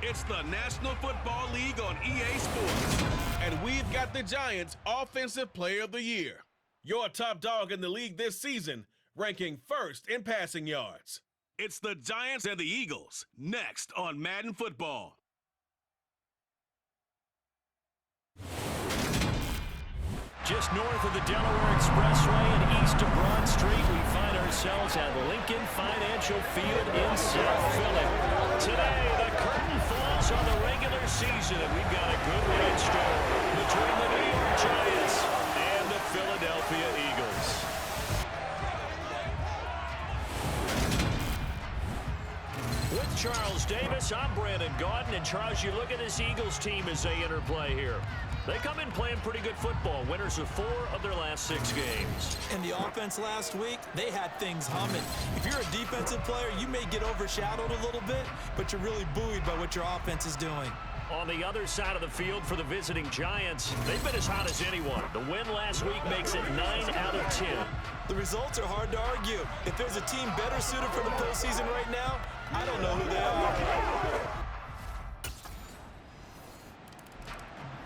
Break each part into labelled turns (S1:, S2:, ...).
S1: It's the National Football League on EA Sports. And we've got the Giants Offensive Player of the Year. Your top dog in the league this season, ranking first in passing yards. It's the Giants and the Eagles, next on Madden Football.
S2: Just north of the Delaware Expressway and east of Broad Street, we find ourselves at Lincoln Financial Field in South Philly. Today, the curtain falls on the regular season, and we've got a good one in store between the New York Giants and the Philadelphia Eagles. With Charles Davis, I'm Brandon Gaudin, and Charles, you look at this Eagles team as they interplay here. They come in playing pretty good football, winners of 4 of their last 6 games.
S3: And the offense last week, they had things humming. If you're a defensive player, you may get overshadowed a little bit, but you're really buoyed by what your offense is doing.
S2: On the other side of the field for the visiting Giants, they've been as hot as anyone. The win last week makes it 9 out of 10.
S3: The results are hard to argue. If there's a team better suited for the postseason right now, I don't know who they are.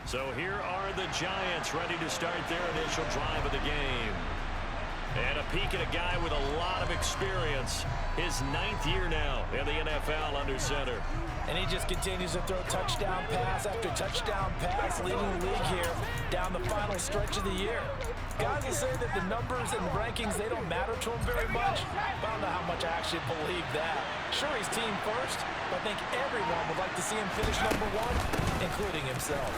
S2: So here are the Giants ready to start their initial drive of the game. And a peek at a guy with a lot of experience. His 9th year now in the NFL under center.
S4: And he just continues to throw touchdown pass after touchdown pass, leading the league here down the final stretch of the year. Guys will say that the numbers and the rankings, they don't matter to him very much, but I don't know how much I actually believe that. Sure, he's team first, but I think everyone would like to see him finish number 1, including himself.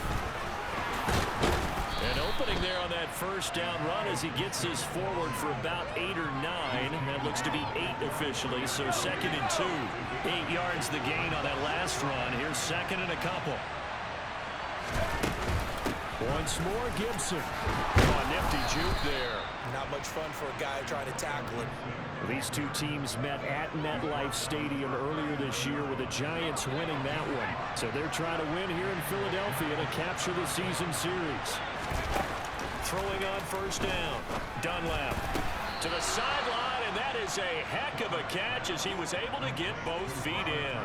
S2: And opening there on that first down run as he gets this forward for about 8 or 9. That looks to be 8 officially, so 2nd and 2. 8 yards the gain on that last run. Here's 2nd and a couple. Once more, Gibson. Oh, nifty juke there.
S3: Not much fun for a guy trying to tackle him.
S2: These two teams met at MetLife Stadium earlier this year with the Giants winning that one. So they're trying to win here in Philadelphia to capture the season series. Throwing on first down. Dunlap to the sideline, and that is a heck of a catch as he was able to get both feet in.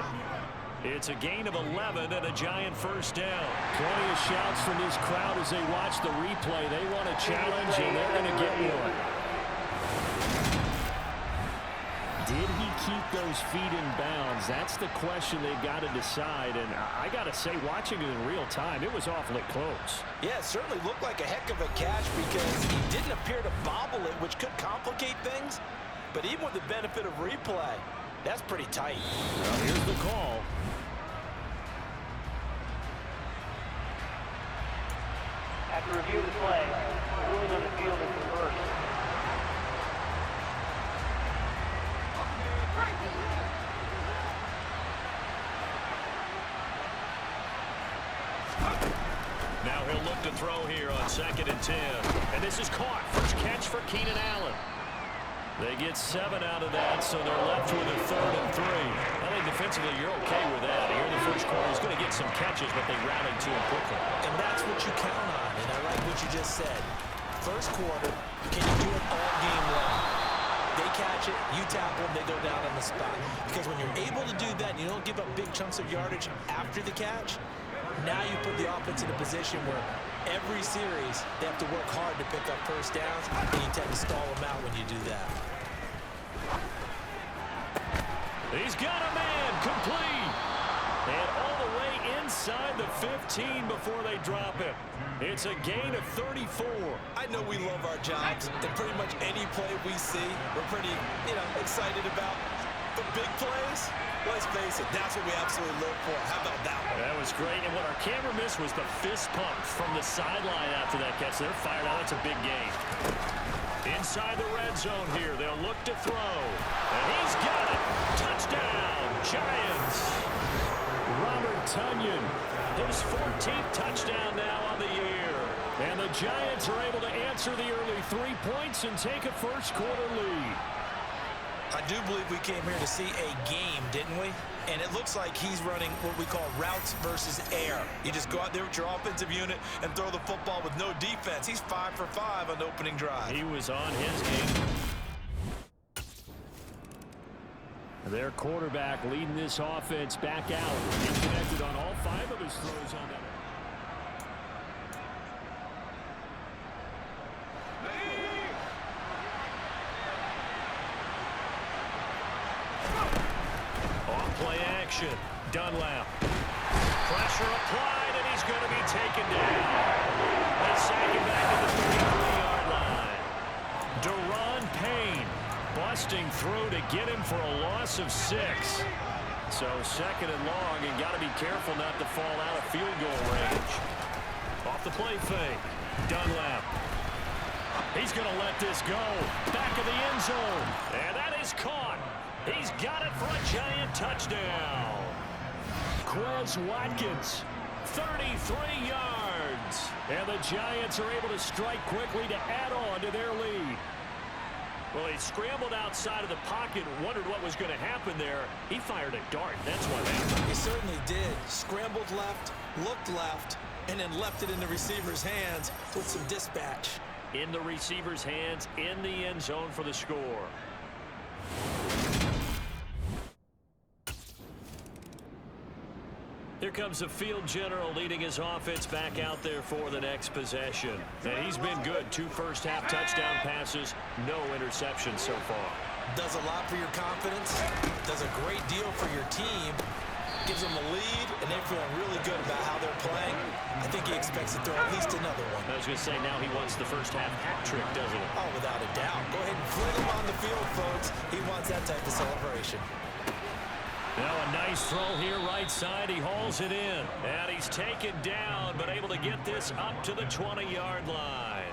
S2: It's a gain of 11 and a Giant first down. Plenty of shouts from this crowd as they watch the replay. They want a challenge, and they're going to get one. Did he keep those feet in bounds? That's the question they've got to decide. And I got to say, watching it in real time, it was awfully close.
S4: Yeah, it certainly looked like a heck of a catch because he didn't appear to bobble it, which could complicate things. But even with the benefit of replay, that's pretty tight.
S2: Well, here's the call.
S5: After review of the play, ruling on the field is reversed.
S2: Now he'll look to throw here on 2nd and 10. And this is caught. First catch for Keenan Allen. They get 7 out of that, so they're left with a 3rd and 3. I think defensively you're okay with that. Here in the first quarter, he's going to get some catches, but they rallied to him quickly.
S3: And that's what you count on, and I like what you just said. First quarter, can you do it all game long? They catch it, you tackle them, they go down on the spot. Because when you're able to do that and you don't give up big chunks of yardage after the catch, now you put the offense in a position where every series they have to work hard to pick up first downs, and you tend to stall them out when you do that.
S2: He's got a man, complete. And all the way inside the 15 before they drop it. It's a gain of 34.
S3: I know we love our jobs, and pretty much any play we see, we're pretty, excited about. The big plays, let's face it, that's what we absolutely live for. How about that one?
S2: That was great, and what our camera missed was the fist pump from the sideline after that catch. They're fired out. That's a big gain. Inside the red zone here, they'll look to throw. And he's got it. Touchdown, Giants. Robert Tonyan, his 14th touchdown now on the year. And the Giants are able to answer the early 3 points and take a first quarter lead.
S3: I do believe we came here to see a game, didn't we? And it looks like he's running what we call routes versus air. You just go out there with your offensive unit and throw the football with no defense. He's 5 for 5 on the opening drive.
S2: He was on his game. Their quarterback leading this offense back out. He connected on all 5 of his throws on that. Off-play action. Dunlap. Pressure applied, and he's going to be taken down. Let's sack him back at the 33-yard line. Deron Payne busting through to get him for a loss of 6. So 2nd and long, and got to be careful not to fall out of field goal range. Off the play fake. Dunlap. He's going to let this go. Back of the end zone. And that is caught. He's got it for a giant touchdown. Quez Watkins, 33 yards. And the Giants are able to strike quickly to add on to their lead. Well, he scrambled outside of the pocket, wondered what was going to happen there. He fired a dart. That's what happened.
S3: He certainly did. Scrambled left, looked left, and then left it in the receiver's hands with some dispatch.
S2: In the receiver's hands, in the end zone for the score. Here comes the field general leading his offense back out there for the next possession. And he's been good. 2 first-half touchdown passes, no interceptions so far.
S3: Does a lot for your confidence, does a great deal for your team, gives them a lead, and they're feeling really good about how they're playing. I think he expects to throw at least another one.
S2: I was going to say, now he wants the first-half hat trick, doesn't he?
S3: Oh, without a doubt. Go ahead and fling him on the field, folks. He wants that type of celebration.
S2: Now a nice throw here right side. He hauls it in. And he's taken down, but able to get this up to the 20-yard line.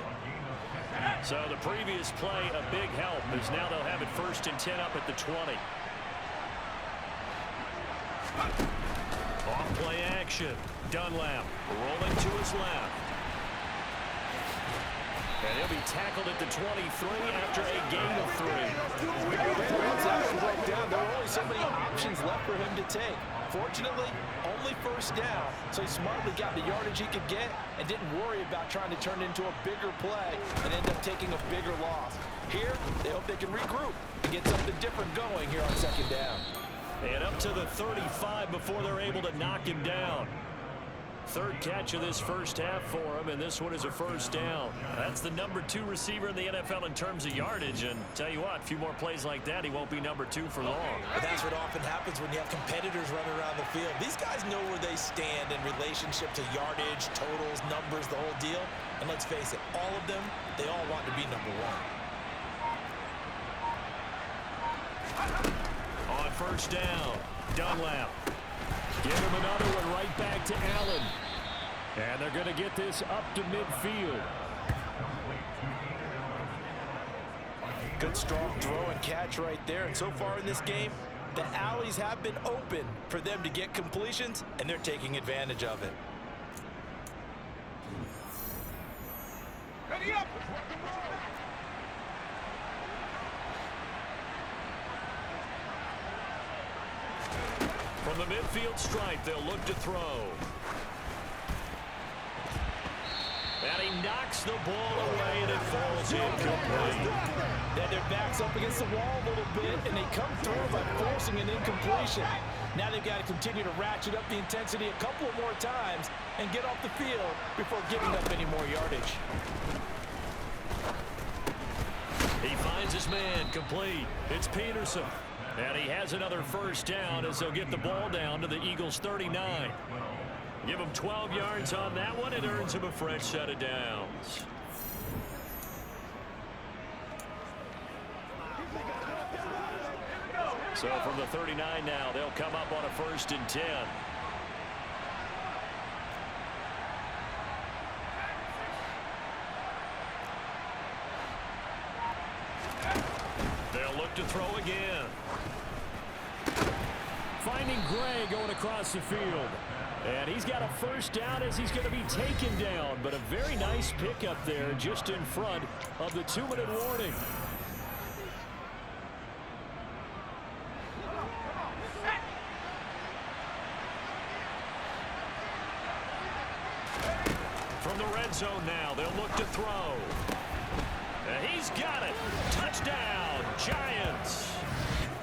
S2: So the previous play, a big help, as now they'll have it 1st and 10 up at the 20. Off play action. Dunlap rolling to his left. And he'll be tackled at the 23 after a gain of 3.
S4: Once that one broke down, there were only so many options left for him to take. Fortunately, only 1st down, so he smartly got the yardage he could get and didn't worry about trying to turn it into a bigger play and end up taking a bigger loss. Here, they hope they can regroup and get something different going here on 2nd down.
S2: And up to the 35 before they're able to knock him down. 3rd catch of this first half for him, and this one is a 1st down. That's the number 2 receiver in the NFL in terms of yardage, and tell you what, a few more plays like that, he won't be number 2 for long.
S3: But that's what often happens when you have competitors running around the field. These guys know where they stand in relationship to yardage, totals, numbers, the whole deal. And let's face it, all of them, they all want to be number 1.
S2: On 1st down, Dunlap. Give him another one right back to Allen. And they're going to get this up to midfield.
S4: Good strong throw and catch right there. And so far in this game, the alleys have been open for them to get completions, and they're taking advantage of it.
S1: Ready up!
S2: From the midfield stripe, they'll look to throw. And he knocks the ball away, and it falls incomplete.
S4: Then their back's up against the wall a little bit, and they come through by forcing an incompletion. Now they've got to continue to ratchet up the intensity a couple of more times and get off the field before giving up any more yardage.
S2: He finds his man complete. It's Peterson. And he has another 1st down as they'll get the ball down to the Eagles' 39. Give him 12 yards on that one. It earns him a fresh set of downs. So from the 39 now, they'll come up on a 1st and 10. They'll look to throw again. Finding Gray going across the field. And he's got a 1st down as he's going to be taken down. But a very nice pickup there just in front of the 2-minute warning. From the red zone now, they'll look to throw. And he's got it. Touchdown, Giants.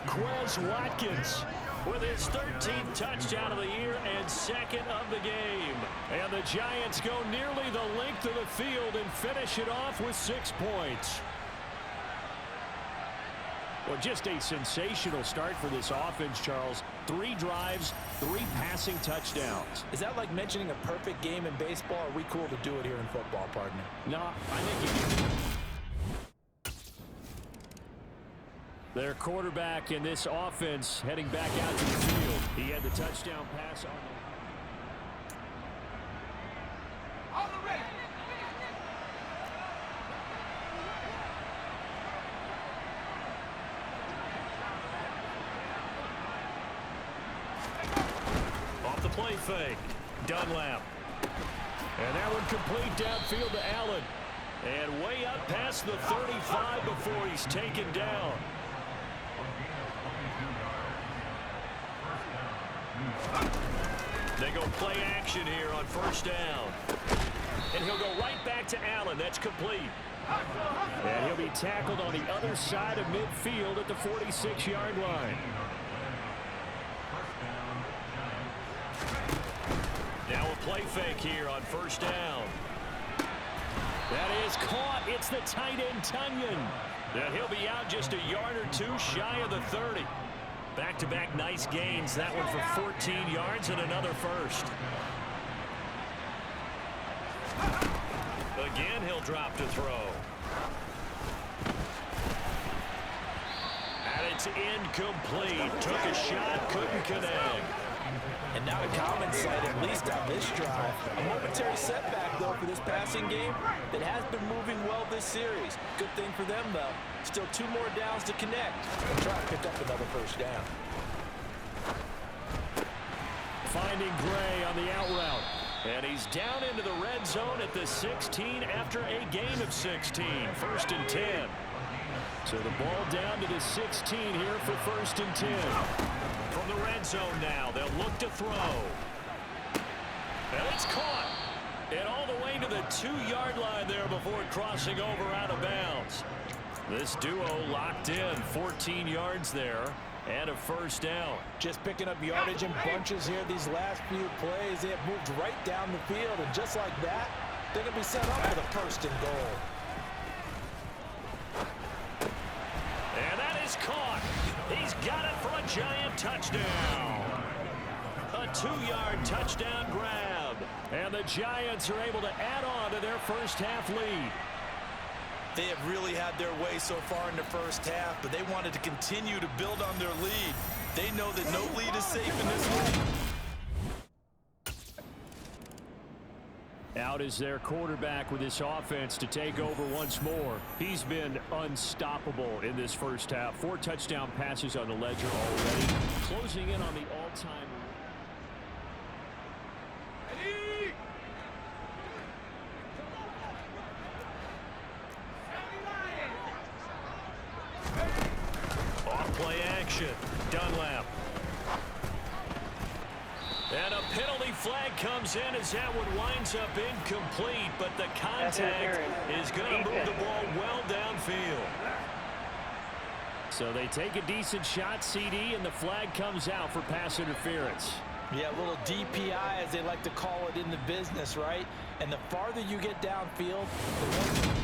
S2: Quez Watkins with his 13th touchdown of the year and second of the game. And the Giants go nearly the length of the field and finish it off with 6 points. Well, just a sensational start for this offense, Charles. 3 drives, 3 passing touchdowns.
S4: Is that like mentioning a perfect game in baseball? Or are we cool to do it here in football, partner?
S2: No, I think you can. Their quarterback in this offense heading back out to the field. He had the touchdown pass on the off the play fake. Dunlap. And that one complete downfield to Allen. And way up past the 35 before he's taken down. They go play action here on first down. And he'll go right back to Allen. That's complete. And he'll be tackled on the other side of midfield at the 46-yard line. Now a play fake here on first down. That is caught. It's the tight end, Tunyon. And he'll be out just a yard or 2 shy of the 30. Back-to-back nice gains. That one for 14 yards and another first. Again, he'll drop to throw. And it's incomplete. Took a shot, couldn't connect.
S4: And now a common sight, at least on this drive. A momentary setback, though, for this passing game that has been moving well this series. Good thing for them, though. Still 2 more downs to connect and try to pick up another first down.
S2: Finding Gray on the out route. And he's down into the red zone at the 16 after a gain of 16. 1st and 10. So the ball down to the 16 here for 1st and 10. From the red zone now, they'll look to throw. And it's caught. And all the way to the 2-yard line there before crossing over out of bounds. This duo locked in, 14 yards there, and a first down.
S4: Just picking up yardage in bunches here these last few plays. They have moved right down the field, and just like that, they're going to be set up for the 1st and goal.
S2: And that is caught. He's got it for a Giant touchdown. A 2-yard touchdown grab. And the Giants are able to add on to their first half lead.
S3: They have really had their way so far in the first half, but they wanted to continue to build on their lead. They know that no lead is safe in this league.
S2: Out is their quarterback with this offense to take over once more. He's been unstoppable in this first half. 4 touchdown passes on the ledger already. Closing in on the all-time. Off-play action. Dunlap. And a penalty flag comes in as that one winds up incomplete, but the contact is going to move the ball well downfield. So they take a decent shot, CD, and the flag comes out for pass interference.
S4: Yeah, a little DPI, as they like to call it in the business, right? And the farther you get downfield, the more...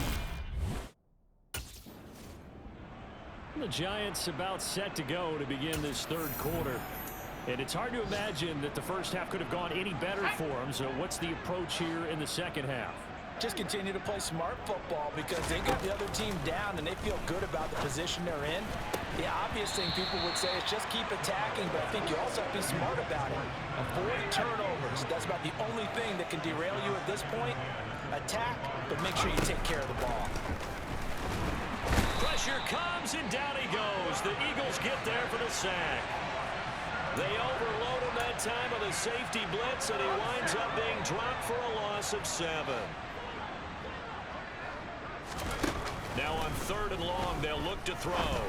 S2: The Giants about set to go to begin this 3rd quarter. And it's hard to imagine that the first half could have gone any better for them. So what's the approach here in the 2nd half?
S4: Just continue to play smart football because they got the other team down and they feel good about the position they're in. The obvious thing people would say is just keep attacking, but I think you also have to be smart about it. Avoid turnovers. That's about the only thing that can derail you at this point. Attack, but make sure you take care of the ball.
S2: Pressure comes, and down he goes. The Eagles get there for the sack. They overload him that time with a safety blitz, and he winds up being dropped for a loss of 7. Now on 3rd and long, they'll look to throw.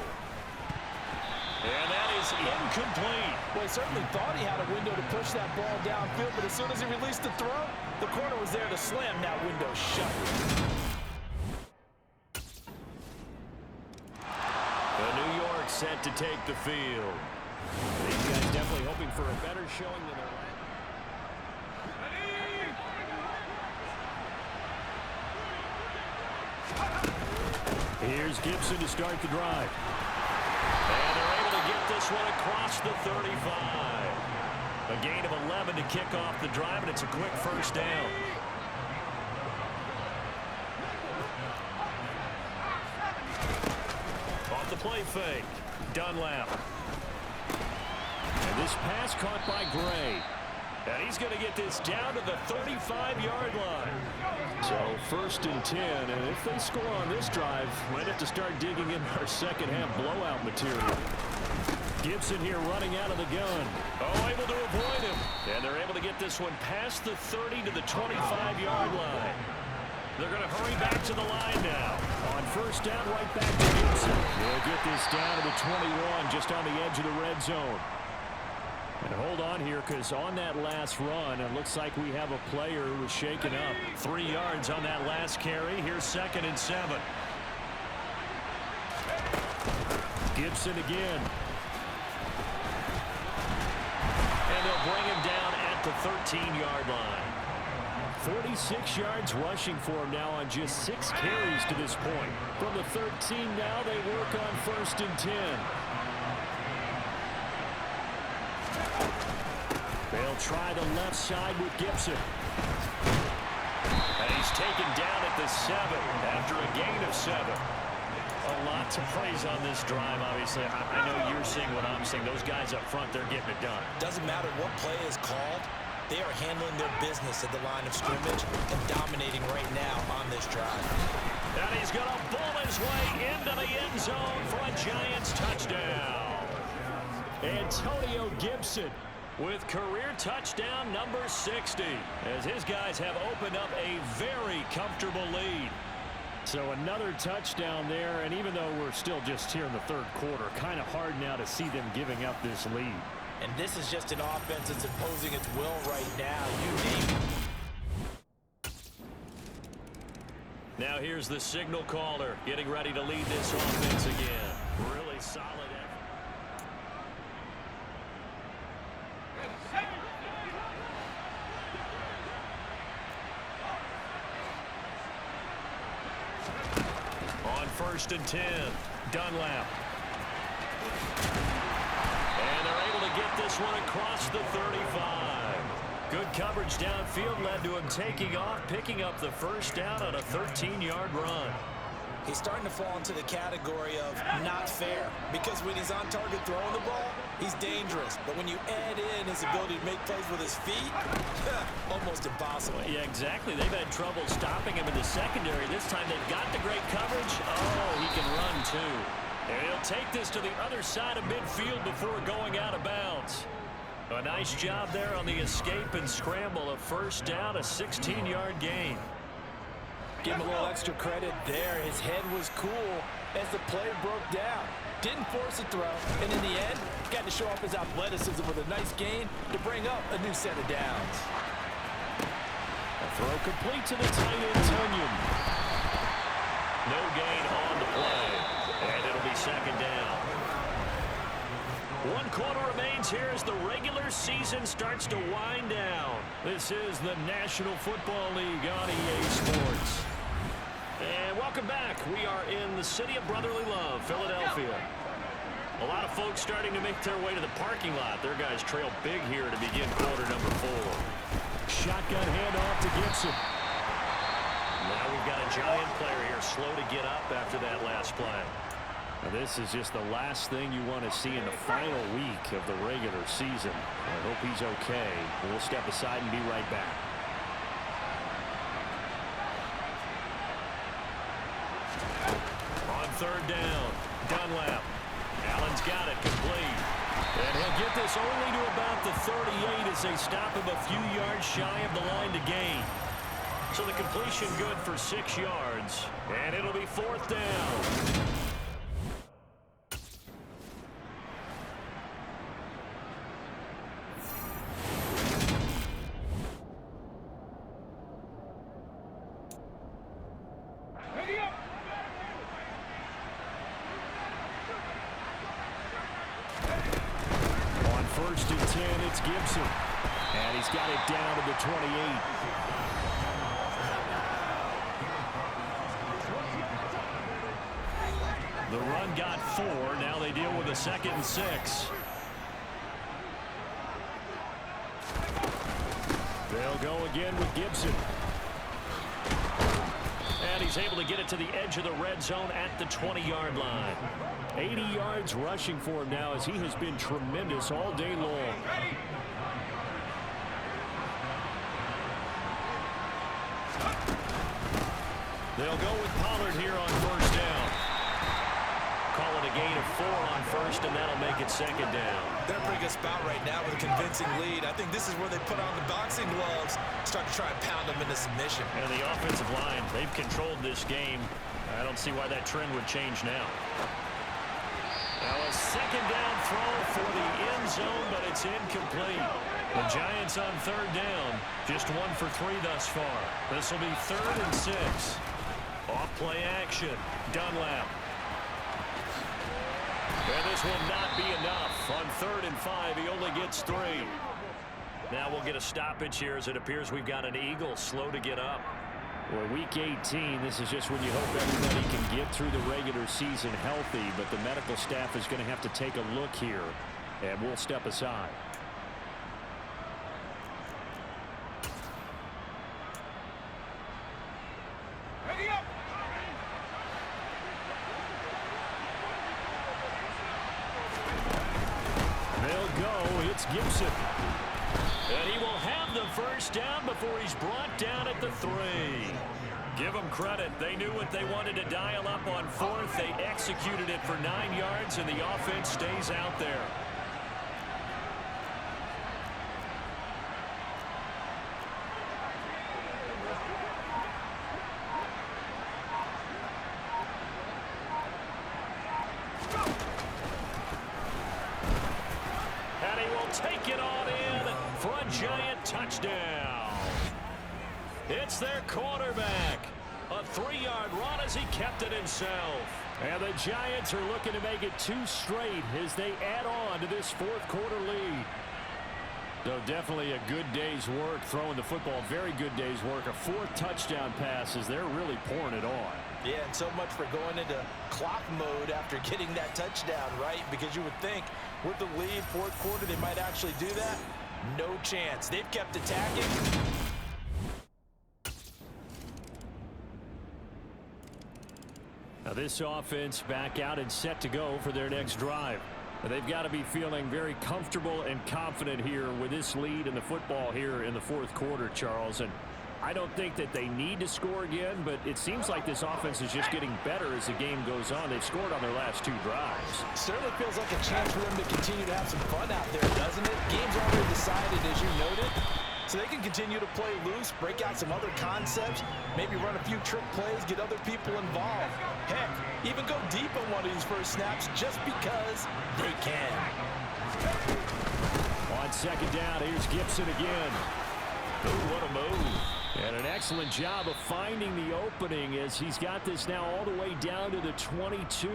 S2: And that is incomplete.
S4: Well, he certainly thought he had a window to push that ball downfield, but as soon as he released the throw, the corner was there to slam that window shut.
S2: set to take the field. These guys definitely hoping for a better showing than their last. Here's Gibson to start the drive. And they're able to get this one across the 35. A gain of 11 to kick off the drive, and it's a quick first down. Off the play fake, Dunlap. And this pass caught by Gray. And he's going to get this down to the 35-yard line. So 1st and 10, and if they score on this drive, might have to start digging in our second-half blowout material. Gibson here running out of the gun. Oh, able to avoid him. And they're able to get this one past the 30 to the 25-yard line. They're going to hurry back to the line now. On 1st down, right back to Gibson. They'll get this down to the 21, just on the edge of the red zone. And hold on here, because on that last run, it looks like we have a player who was shaken up. 3 yards on that last carry. Here's 2nd and 7. Gibson again. And they'll bring him down at the 13-yard line. 46 yards rushing for him now on just 6 carries to this point. From the 13 now, they work on 1st and 10. They'll try the left side with Gibson. And he's taken down at the 7 after a gain of 7. A lot to praise on this drive, obviously. I know you're seeing what I'm seeing. Those guys up front, they're getting it done.
S3: Doesn't matter what play is called. They are handling their business at the line of scrimmage and dominating right now on this drive.
S2: And he's going to bull his way into the end zone for a Giants touchdown. Antonio Gibson with career touchdown number 60, as his guys have opened up a very comfortable lead. So another touchdown there, and even though we're still just here in the 3rd quarter, kind of hard now to see them giving up this lead.
S4: And this is just an offense that's imposing its will right now. You name it.
S2: Now here's the signal caller getting ready to lead this offense again. Really solid effort. On 1st and 10, Dunlap. And they're able to get this one across the 35. Good coverage downfield led to him taking off, picking up the 1st down on a 13-yard run.
S3: He's starting to fall into the category of not fair, because when he's on target throwing the ball, he's dangerous. But when you add in his ability to make plays with his feet, almost impossible.
S2: Yeah, exactly. They've had trouble stopping him in the secondary. This time they've got the great coverage. Oh, he can run too. And he'll take this to the other side of midfield before going out of bounds. A nice job there on the escape and scramble. A 1st down, a 16-yard gain.
S4: Give him a little extra credit there. His head was cool as the play broke down. Didn't force a throw, and in the end, got to show off his athleticism with a nice gain to bring up a new set of downs.
S2: A throw complete to the tight end, Tunyon. No gain on the play, and it'll be 2nd down. 1 quarter remains here as the regular season starts to wind down. This is the National Football League on EA Sports. And welcome back. We are in the city of brotherly love, Philadelphia. A lot of folks starting to make their way to the parking lot. Their guys trail big here to begin quarter number 4. Shotgun handoff to Gibson. Now we've got a Giant player here slow to get up after that last play. Now this is just the last thing you want to see in the final week of the regular season. I hope he's okay. We'll step aside and be right back. On 3rd down, Dunlap. Allen's got it complete. And he'll get this only to about the 38 as they stop him a few yards shy of the line to gain. So the completion good for 6 yards. And it'll be 4th down. it's Gibson. And he's got it down to the 28. The run got 4. Now they deal with a 2nd and 6. They'll go again with Gibson. And he's able to get it to the edge of the red zone at the 20-yard line. 80 yards rushing for him now as he has been tremendous all day long. They'll go with Pollard here on 1st down. Call it a gain of 4 on 1st, and that'll make it 2nd down.
S3: They're a pretty good spot right now with a convincing lead. I think this is where they put on the boxing gloves, start to try and pound them into submission.
S2: And the offensive line, they've controlled this game. I don't see why that trend would change now. Now a 2nd down throw for the end zone, but it's incomplete. The Giants on 3rd down, just 1 for 3 thus far. This will be 3rd and 6. Off play action, Dunlap. And this will not be enough. On 3rd and 5, he only gets 3. Now we'll get a stoppage here as it appears we've got an Eagle slow to get up. Well, week 18, this is just when you hope everybody can get through the regular season healthy, but the medical staff is going to have to take a look here, and we'll step aside. Gibson. And he will have the 1st down before he's brought down at the 3. Give them credit. They knew what they wanted to dial up on 4th. They executed it for 9 yards, and the offense stays out there. Take it on in for a Giant touchdown. It's their quarterback. A 3-yard run as he kept it himself. And the Giants are looking to make it 2 straight as they add on to this 4th quarter lead. So definitely a good day's work throwing the football. Very good day's work. A 4th touchdown pass as they're really pouring it on.
S3: Yeah, and so much for going into clock mode after getting that touchdown, right? Because you would think with the lead, 4th quarter, they might actually do that. No chance. They've kept attacking.
S2: Now this offense back out and set to go for their next drive. They've got to be feeling very comfortable and confident here with this lead in the football here in the 4th quarter, Charles. And I don't think that they need to score again, but it seems like this offense is just getting better as the game goes on. They've scored on their last 2 drives.
S3: Certainly feels like a chance for them to continue to have some fun out there, doesn't it? Game's already decided, as you noted. So they can continue to play loose, break out some other concepts, maybe run a few trick plays, get other people involved. Heck, even go deep on one of these first snaps just because they can.
S2: On 2nd down, here's Gibson again. Oh, what a move. And an excellent job of finding the opening as he's got this now all the way down to the 22.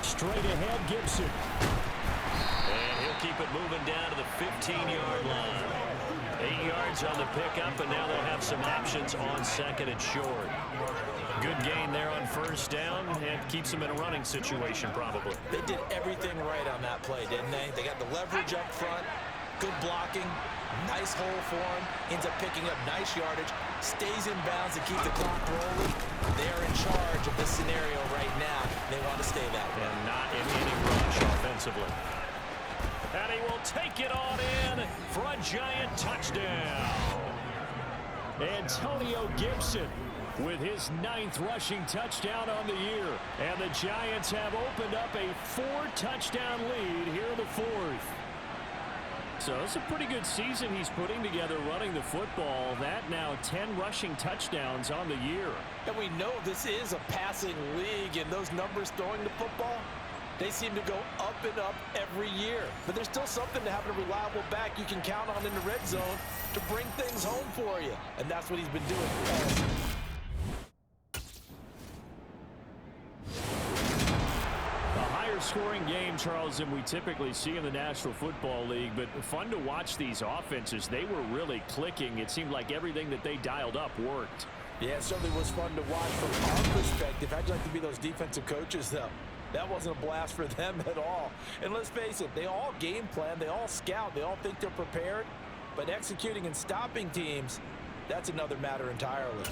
S2: Straight ahead, Gibson. And he'll keep it moving down to the 15-yard line. 8 yards on the pickup, and now they'll have some options on 2nd and short. Good gain there on 1st down, and keeps them in a running situation probably.
S3: They did everything right on that play, didn't they? They got the leverage up front, good blocking, nice hole for him, ends up picking up nice yardage, stays in bounds to keep the clock rolling. They're in charge of this scenario right now. They want to stay that way.
S2: And not in any rush offensively. And he will take it on in for a Giant touchdown. Antonio Gibson with his 9th rushing touchdown on the year. And the Giants have opened up a 4-touchdown lead here in the 4th. So it's a pretty good season he's putting together running the football. That now 10 rushing touchdowns on the year.
S3: And we know this is a passing league, and those numbers throwing the football, they seem to go up and up every year. But there's still something to having a reliable back you can count on in the red zone to bring things home for you. And that's what he's been doing all season.
S2: scoring game, Charles, than we typically see in the National Football League, but fun to watch these offenses. They were really clicking. It seemed like everything that they dialed up worked.
S4: Yeah, it certainly was fun to watch from our perspective. I'd like to be those defensive coaches, though. That wasn't a blast for them at all. And let's face it, they all game plan, they all scout, they all think they're prepared. But executing and stopping teams, that's another matter entirely.